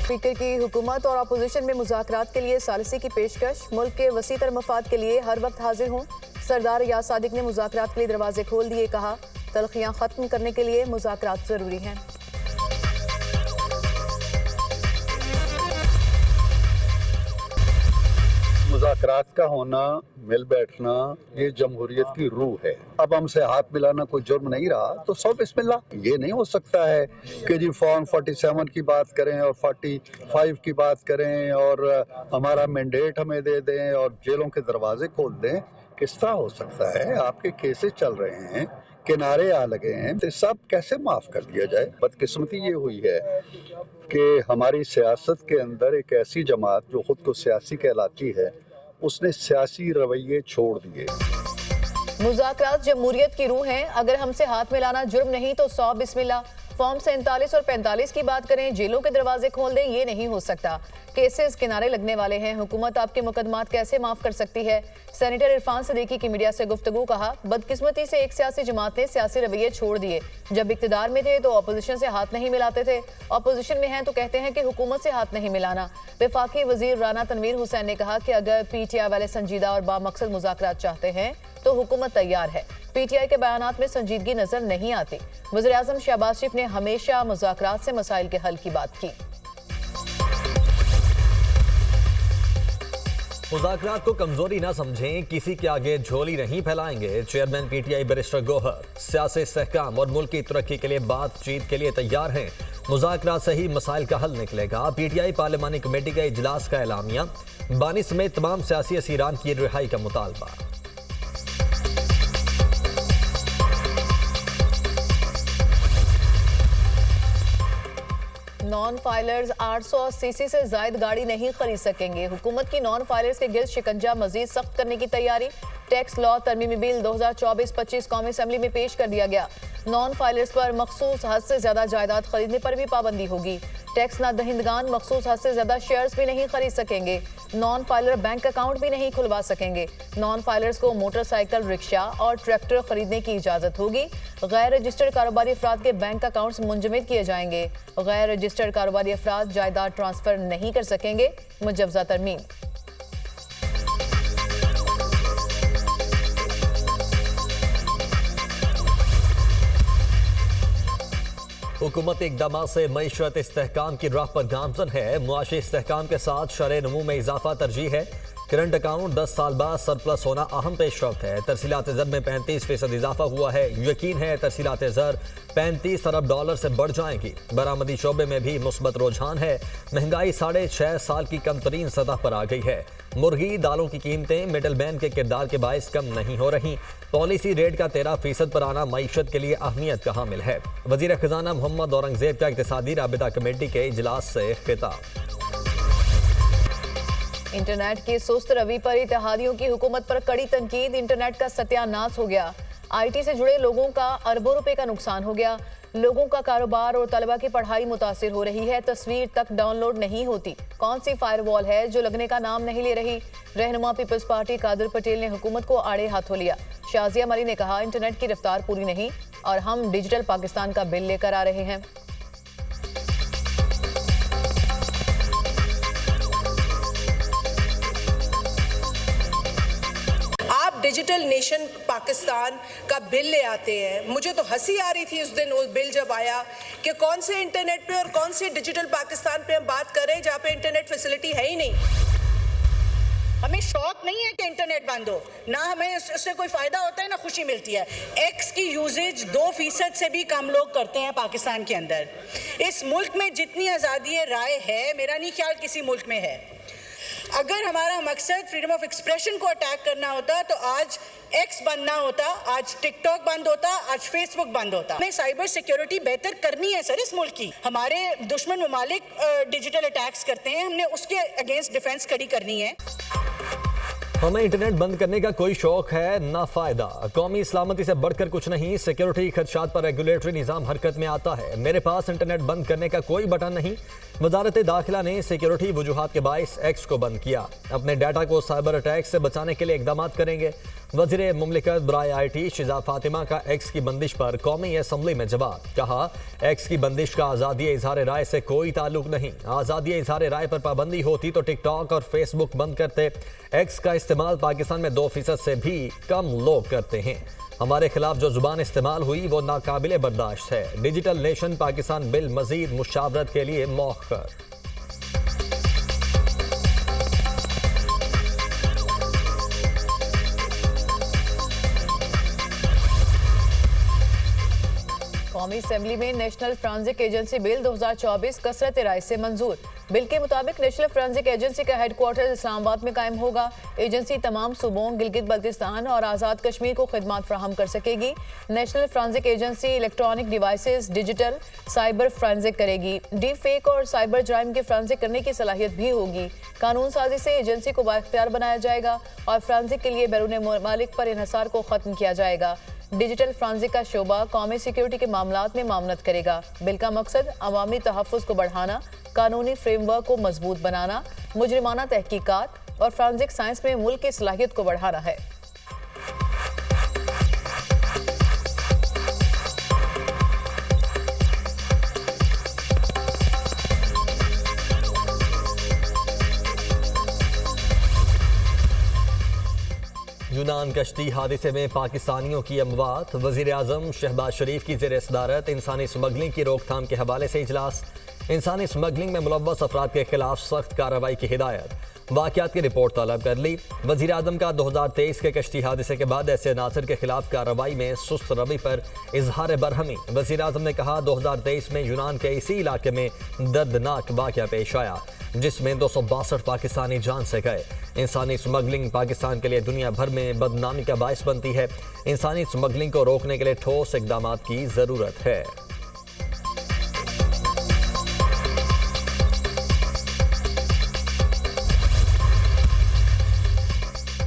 Speaker की हुकूमत और अपोजिशन में मुज़ाकरात के लिए सालिसी की पेशकश। मुल्क के वसीतर मफाद के लिए हर वक्त हाजिर हूँ। सरदार रियाज सादिक ने मुज़ाकरात के लिए दरवाजे खोल दिए। कहा, तलखियाँ खत्म करने के लिए मुज़ाकरात जरूरी हैं। मुज़ाकरात का होना, मिल बैठना, ये जमहूरियत की रूह है। अब हमसे हाथ मिलाना कोई जुर्म नहीं रहा, तो सौ बिस्मिल्लाह। ये नहीं हो सकता है कि जी फॉर्म 47 की बात करें और 45 की बात करें और हमारा मैंडेट हमें दे दें और जेलों के दरवाजे खोल दें। किस तरह हो सकता है? आपके केसेस चल रहे हैं, किनारे आ लगे हैं, तो सब कैसे माफ कर दिया जाए? बदकिस्मती ये हुई है कि हमारी सियासत के अंदर एक ऐसी जमात जो खुद को सियासी कहलाती है, उसने सियासी रवैये छोड़ दिए। मुज़ाकरात जमहूरियत की रूह हैं। अगर हमसे हाथ मिलाना जुर्म नहीं तो सौ बिस्मिल्लाह। फॉर्म 47 और 45 की बात करें, जेलों के दरवाजे खोल दें, ये नहीं हो सकता। केसेस किनारे लगने वाले हैं। हुकूमत आपके मुकदमात कैसे माफ कर सकती है? सेनेटर इरफान सदीकी की मीडिया से गुफ्तगू। कहा, बदकिस्मती से एक सियासी जमात ने सियासी रवैये छोड़ दिए। जब इक्तदार में थे तो अपोजिशन से हाथ नहीं मिलाते थे, अपोजिशन में हैं तो कहते हैं कि हुकूमत से हाथ नहीं मिलाना। वफाकी वजीर राना तनवीर हुसैन ने कहा कि अगर PTI वाले संजीदा और बामकसद मुज़ाकरात चाहते हैं तो हुकूमत तैयार है। PTI के बयानात में संजीदगी नजर नहीं आती। वज़ीर आज़म शहबाज शरीफ ने हमेशा मुज़ाकरात से मसाइल के हल की बात की। मुज़ाकरात को कमजोरी ना समझें, किसी के आगे झोली नहीं फैलाएंगे। चेयरमैन PTI बैरिस्टर गौहर सियासी इस्तेहकाम और मुल्क की तरक्की के लिए बातचीत के लिए तैयार हैं। मुज़ाकरात से ही मसाइल का हल निकलेगा। PTI पार्लिमानी कमेटी का इजलास का एलामिया। बानी समेत तमाम सियासी असीरान की रिहाई का मुतालबा। नॉन फाइलर्स 880 से जायद गाड़ी नहीं खरीद सकेंगे। हुकूमत की नॉन फाइलर्स के गिर्द शिकंजा मजीद सख्त करने की तैयारी। टैक्स लॉ तरमीमी बिल 2024-25 कौमी असेंबली में पेश कर दिया गया। नॉन फाइलर्स पर मखसूस हद से ज्यादा जायदाद खरीदने पर भी पाबंदी होगी। टैक्स ना दहिंदगान मखसूस हद से ज्यादा शेयर्स भी नहीं खरीद सकेंगे। नॉन फाइलर बैंक अकाउंट भी नहीं खुलवा सकेंगे। नॉन फाइलर्स को मोटरसाइकिल, रिक्शा और ट्रैक्टर खरीदने की इजाजत होगी। गैर रजिस्टर्ड कारोबारी अफराद के बैंक अकाउंट्स मुंजमद किए जाएंगे। गैर रजिस्टर्ड कारोबारी अफराद जायदाद ट्रांसफर नहीं कर सकेंगे। मुजव्वजा तरमीम। हुकूमती इक़दाम से मईशत इस्तेहकाम की राह पर गामजन है। मुआशी इस्तेहकाम के साथ शरह नमू में इजाफा तरजीह है। करंट अकाउंट 10 साल बाद सरप्लस होना अहम पेशरफ्त है। तरसीलात ज़र में 35% इजाफा हुआ है। यकीन है तरसीलात ज़र 35 अरब डॉलर से बढ़ जाएंगी। बरामदी शोबे में भी मुस्बत रुझान है। महंगाई 6.5 साल की कम तरीन सतह पर आ गई है। मुर्गी दालों की कीमतें मिडल मैन के किरदार के बायस कम नहीं हो रही। पॉलिसी रेट का 13% पर आना मईशत के लिए अहमियत का हामिल है। वजीर खजाना मोहम्मद औरंगजेब का इक़्तिसादी राबिता कमेटी के इजलास से खिताब। इंटरनेट की सुस्त रवि पर इत्तेहादियों की हुकूमत पर कड़ी तनकीद। इंटरनेट का सत्यानाश हो गया। IT से जुड़े लोगों का अरबों रुपए का नुकसान हो गया। लोगों का कारोबार और तलबा की पढ़ाई मुतासिर हो रही है। तस्वीर तक डाउनलोड नहीं होती। कौन सी फायरवॉल है जो लगने का नाम नहीं ले रही? रहनुमा पीपल्स पार्टी कादिर पटेल ने हुकूमत को आड़े हाथों लिया। शाजिया मरी ने कहा, इंटरनेट की रफ्तार पूरी नहीं और हम डिजिटल पाकिस्तान का बिल लेकर आ रहे हैं। डिजिटल नेशन पाकिस्तान का बिल ले आते हैं। मुझे तो हंसी आ रही थी उस दिन वो बिल जब आया कि कौन से इंटरनेट पे और कौन से डिजिटल पाकिस्तान पे हम बात कर रहे हैं जहाँ पे इंटरनेट फैसिलिटी है ही नहीं। हमें शौक नहीं है कि इंटरनेट बंद हो, ना हमें उससे कोई फायदा होता है ना खुशी मिलती है। एक्स की यूजेज 2% से भी कम लोग करते हैं पाकिस्तान के अंदर। इस मुल्क में जितनी आज़ादी राय है, मेरा नहीं ख्याल किसी मुल्क में है। अगर हमारा मकसद फ्रीडम ऑफ एक्सप्रेशन को अटैक करना होता तो आज एक्स बंद ना होता, आज टिकटॉक बंद होता, आज फेसबुक बंद होता। हमें साइबर सिक्योरिटी बेहतर करनी है सर इस मुल्क की। हमारे दुश्मन ममालिक डिजिटल अटैक्स करते हैं, हमने उसके अगेंस्ट डिफेंस खड़ी करनी है। हमें इंटरनेट बंद करने का कोई शौक है ना फायदा। कौमी सलामती से बढ़कर कुछ नहीं। सिक्योरिटी खदशात पर रेगुलेटरी निज़ाम हरकत में आता है। मेरे पास इंटरनेट बंद करने का कोई बटन नहीं। वजारत दाखिला ने सिक्योरिटी वजूहात के बायस एक्स को बंद किया। अपने डाटा को साइबर अटैक से बचाने के लिए इकदाम करेंगे। वज़ीर मुमलिकत बराए IT शिजा फातिमा का एक्स की बंदिश पर कौमी असम्बली में जवाब। कहा, एक्स की बंदिश का आज़ादी इजहार राय से कोई ताल्लुक नहीं। आज़ादी इजहार राय पर पाबंदी होती तो टिकटॉक और फेसबुक बंद करते। एक्स का इस्तेमाल पाकिस्तान में 2% से भी कम लोग करते हैं। हमारे खिलाफ जो जुबान इस्तेमाल हुई वो नाकाबिले बर्दाश्त है। डिजिटल नेशन पाकिस्तान बिल मजीद मुशावरत के लिए मौखर। कौमी असेंबली में नेशनल फोरेंसिक एजेंसी बिल 2024 कसरत राय से मंजूर। बिल के मुताबिक नेशनल फोरेंसिक एजेंसी का हेडक्वार्टर इस्लामाबाद में कायम होगा। एजेंसी तमाम सूबों, गिलगित बल्तिस्तान और आज़ाद कश्मीर को खिदमात फराहम कर सकेगी। National forensic agency electronic devices, digital, cyber forensic करेगी। डीप फेक और साइबर जराइम की फोरेंसिक करने की सलाहियत भी होगी। कानून साजी से एजेंसी को बाइख्तियार बनाया जाएगा और फोरेंसिक के लिए बैरून ममालिक पर इन्हिसार को खत्म किया जाएगा। डिजिटल फोरेंसिक का शोबा कौमी सिक्योरिटी के मामलात में मामलत करेगा। बिल का मकसद अवामी तहफ़्फ़ुज़ को बढ़ाना, कानूनी फ्रेमवर्क को मजबूत बनाना, मुजरिमाना तहकीकात और फोरेंसिक साइंस में मुल्क की सलाहियत को बढ़ाना है। यूनान कश्ती हादसे में पाकिस्तानियों की अमवात। वज़ीर आज़म शहबाज शरीफ की ज़ेर सदारत इंसानी स्मगलिंग की रोकथाम के हवाले से इजलास। इंसानी स्मगलिंग में मुलव्वस अफराद के खिलाफ सख्त कार्रवाई की हिदायत। वाक़यात की रिपोर्ट तलब कर ली। वज़ीर आज़म का 2023 के कश्ती हादसे के बाद ऐसे नासिर के खिलाफ कार्रवाई में सुस्त रवि पर इजहार बरहमी। वज़ीर आज़म ने कहा, 2023 में यूनान के इसी इलाके में दर्दनाक वाक़या पेश आया जिसमें 262 पाकिस्तानी जान से गए। इंसानी स्मगलिंग पाकिस्तान के लिए दुनिया भर में बदनामी का बायस बनती है। इंसानी स्मगलिंग को रोकने के लिए ठोस इक़दाम की ज़रूरत है।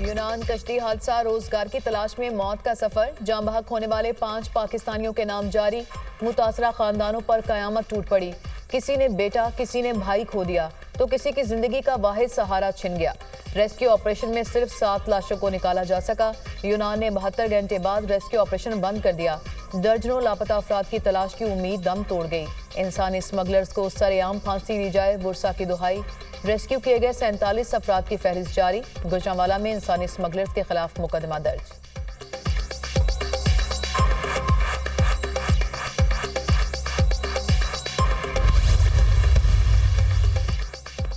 यूनान कश्ती हादसा, रोजगार की तलाश में मौत का सफर। जाँ बहक होने वाले 5 पाकिस्तानियों के नाम जारी। मुतासरा खानदानों पर कयामत टूट पड़ी। किसी ने बेटा, किसी ने भाई खो दिया तो किसी की जिंदगी का वाहिद सहारा छिन गया। रेस्क्यू ऑपरेशन में सिर्फ 7 लाशों को निकाला जा सका। यूनान ने 72 घंटे बाद रेस्क्यू ऑपरेशन बंद कर दिया। दर्जनों लापता अफराद की तलाश की उम्मीद दम तोड़ गई। इंसानी स्मगलर्स को सरेआम फांसी दी जाए, बुरसा की दुहाई। रेस्क्यू किए गए 47 अफराद की फहरिस्त जारी। गुजरांवाला में इंसानी स्मगलर्स के खिलाफ मुकदमा दर्ज।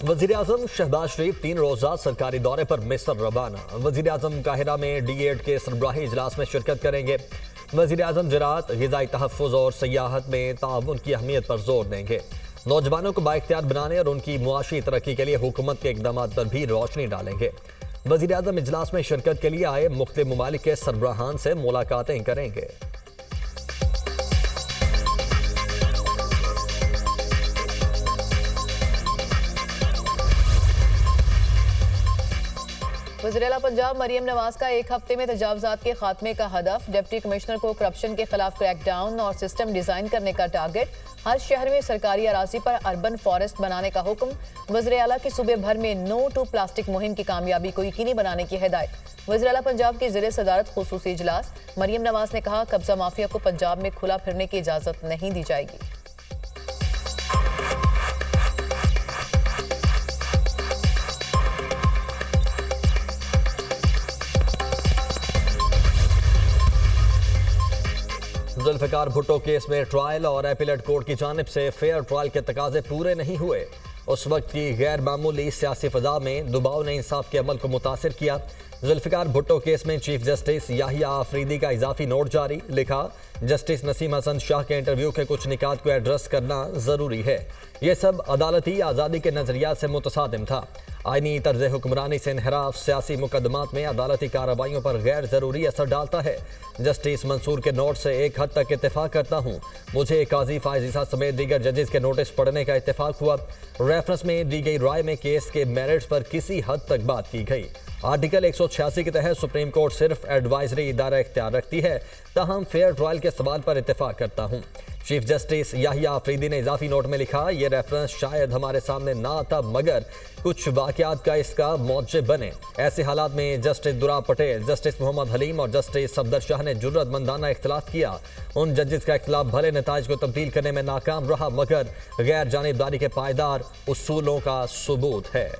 वज़ीर आज़म शहबाज शरीफ 3 रोज़ा सरकारी दौरे पर मिस्र रवाना। वज़ीर आज़म काहिरा में D8 के सरबराही इजलास में शिरकत करेंगे। वज़ीर आज़म ज़राअत, ग़िज़ाई तहफ़्फ़ुज़ और सियाहत में ताउन की अहमियत पर जोर देंगे। नौजवानों को बाइख्तियार बनाने और उनकी मुआशी तरक्की के लिए हुकूमत के इक़दाम पर भी रोशनी डालेंगे। वज़ीर आज़म इजलास में शिरकत के लिए आए मुख्तलिफ ममालिक के सरबराहान से मुलाकातें करेंगे। वज़ीर आला पंजाब मरियम नवाज का 1 हफ्ते में तजावुज़ात के खात्मे का हदफ। डिप्टी कमिश्नर को करप्शन के खिलाफ क्रैकडाउन और सिस्टम डिज़ाइन करने का टारगेट। हर शहर में सरकारी अराजी पर अर्बन फॉरेस्ट बनाने का हुक्म। वज़ीर आला की सूबे भर में नो टू प्लास्टिक मुहिम की कामयाबी को यकीनी बनाने की हिदायत। वज़ीर आला पंजाब की ज़ेर सदारत खुसूसी इजलास। मरियम नवाज ने कहा, कब्जा माफिया को पंजाब में खुला फिरने की इजाज़त नहीं दी जाएगी। जुल्फ़िकार भुट्टो केस में ट्रायल और एपीलेट कोर्ट की जानिब से फेयर ट्रायल के तकाजे पूरे नहीं हुए। उस वक्त की गैर मामूली सियासी फ़ज़ा में दबाव ने इंसाफ के अमल को मुतासिर किया। जुल्फ़िकार भुट्टो केस में चीफ जस्टिस याहिया आफरीदी का इजाफी नोट जारी। लिखा, जस्टिस नसीम हसन शाह के इंटरव्यू के कुछ निकात को एड्रेस करना ज़रूरी है। ये सब अदालती आज़ादी के नज़रिया से मुतसादिम था। आईनी तर्ज हुक्मरानी से इनहराफ सियासी मुकदमात में अदालती कार्रवाइयों पर गैर ज़रूरी असर डालता है। जस्टिस मंसूर के नोट से एक हद तक इत्तेफाक करता हूँ। मुझे काजी फायजीसा समेत दीगर जजेस के नोटिस पढ़ने का इत्तेफाक हुआ। रेफरेंस में दी गई राय में केस के मेरिट्स पर किसी हद तक बात की गई आर्टिकल 186 के तहत सुप्रीम कोर्ट सिर्फ एडवाइजरी इदारा इख्तियार रखती है, ताहम फेयर ट्रायल के सवाल पर इत्तेफाक करता हूँ। चीफ जस्टिस याहिया अफरीदी ने इजाफी नोट में लिखा, यह रेफरेंस शायद हमारे सामने ना आता मगर कुछ वाकयात का इसका मौजब बने। ऐसे हालात में जस्टिस दुरा पटेल, जस्टिस मोहम्मद हलीम और जस्टिस सफदर शाह ने जुर्रतमंदाना इख्तिलाफ किया। उन जजेस का इख्तिलाफ भले नताइज को तब्दील करने में नाकाम रहा मगर गैर जानिबदारी के पायदार उसूलों का सबूत है।